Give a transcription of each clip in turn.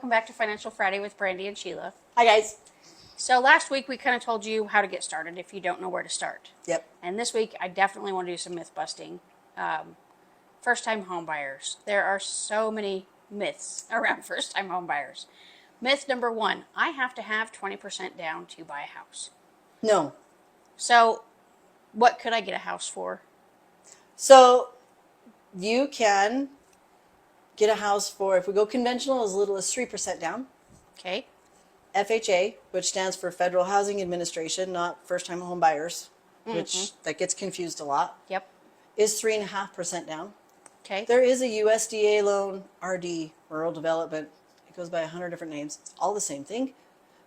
welcome back to Financial Friday with Brandy and Sheila. Hi, guys. So last week we kind of told you how to get started if you don't know where to start. Yep. And this week I definitely want to do some myth busting. First-time home buyers. There are so many myths around first-time home buyers. Myth number one, I have to have 20% down to buy a house. No. So what could I get a house for? So you can get a house for, if we go conventional, as little as 3% down. Okay. FHA, which stands for Federal Housing Administration, not first-time home buyers, which that gets confused a lot, Yep. is 3.5% down. Okay. There is a USDA loan, RD, Rural Development. It goes by 100 different names. It's all the same thing.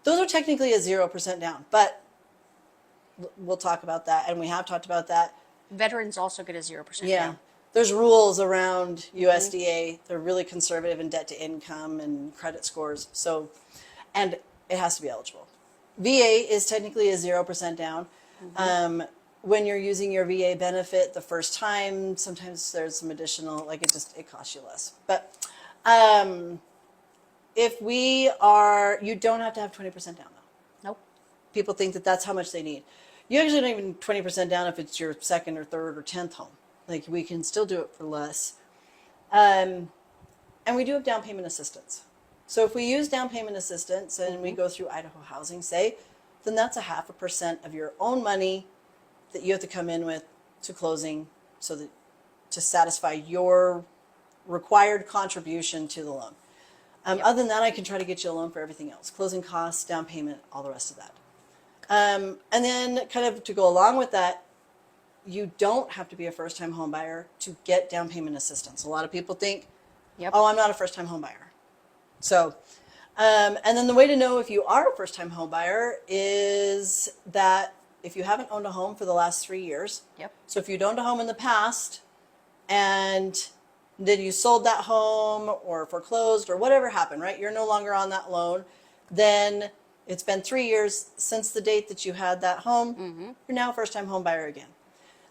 Those are technically a 0% down, but we'll talk about that, and we have talked about that. Veterans also get a 0% Yeah. down. There's rules around USDA. They're really conservative in debt to income and credit scores. So, and it has to be eligible. VA is technically a 0% down. When you're using your VA benefit the first time, sometimes there's some additional, like it costs you less. But if you don't have to have 20% down though. Nope. People think that that's how much they need. You actually don't even 20% down if it's your second or third or 10th home. Like we can still do it for less. And we do have down payment assistance. So if we use down payment assistance and we go through Idaho Housing, say, then that's 0.5% of your own money that you have to come in with to closing so that to satisfy your required contribution to the loan. Other than that, I can try to get you a loan for everything else. Closing costs, down payment, all the rest of that. And then kind of to go along with that, you don't have to be a first-time home buyer to get down payment assistance. A lot of people think, oh, I'm not a first-time home buyer. So, and then the way to know if you are a first-time home buyer is that if you haven't owned a home for the last 3 years, so if you'd owned a home in the past and then you sold that home or foreclosed or whatever happened, right? You're no longer on that loan, then it's been 3 years since the date that you had that home. You're now a first-time home buyer again.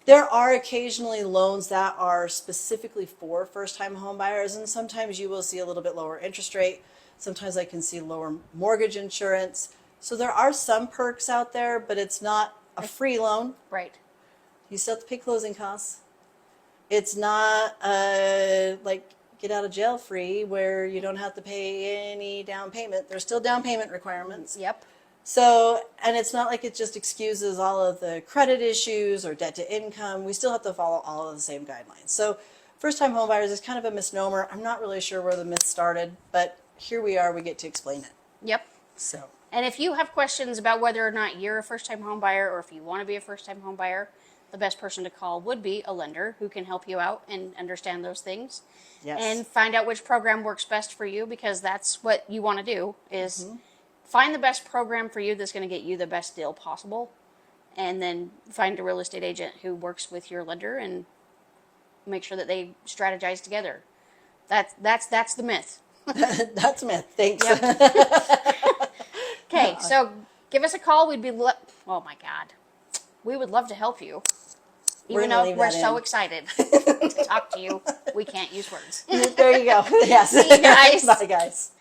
There are occasionally loans that are specifically for first-time home buyers, and sometimes you will see a little bit lower interest rate. Sometimes I can see lower mortgage insurance. So there are some perks out there, but it's not a free loan. Right. You still have to pay closing costs. It's not like get out of jail free where you don't have to pay any down payment. There's still down payment requirements. Yep. So, and it's not like it just excuses all of the credit issues or debt to income. We still have to follow all of the same guidelines. So first-time home buyers is kind of a misnomer. I'm not really sure where the myth started, but here we are. We get to explain it. Yep. So, and if you have questions about whether or not you're a first-time home buyer or if you want to be a first-time home buyer, the best person to call would be a lender who can help you out and understand those things. yes. And find out which program works best for you, because that's what you want to do is find the best program for you that's going to get you the best deal possible, and then find a real estate agent who works with your lender and make sure that they strategize together. That's the myth. That's myth. Thanks. Yep. Okay, so give us a call. We'd be oh my God, we would love to help you. Even though we're so excited to talk to you, we can't use words. There you go. Yes. See you guys. Bye, guys.